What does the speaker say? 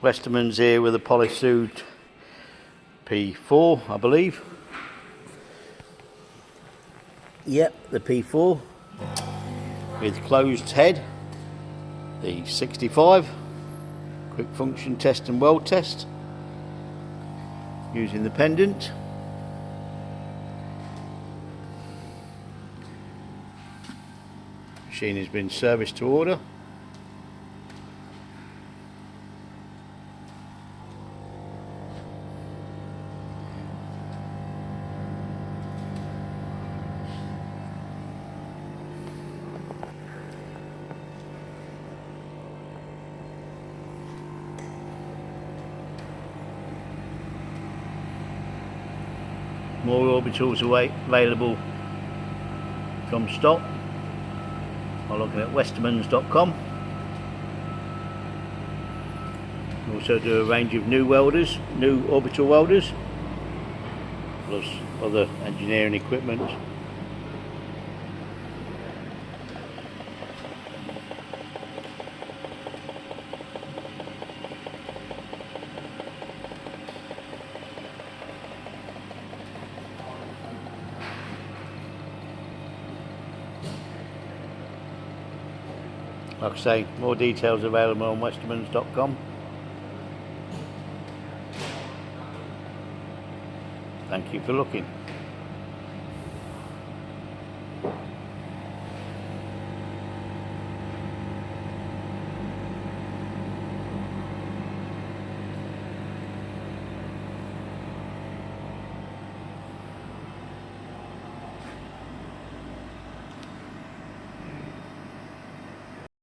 Westermans here with a Polysoude P4, I believe. Yep, the P4 with closed head, the 65 quick function test and weld test using the pendant. Machine has been serviced to order. More orbitals are available from stock by looking at westermans.com. We also do a range of new welders, new orbital welders, plus other engineering equipment. Like I say, more details available on westermans.com. Thank you for looking.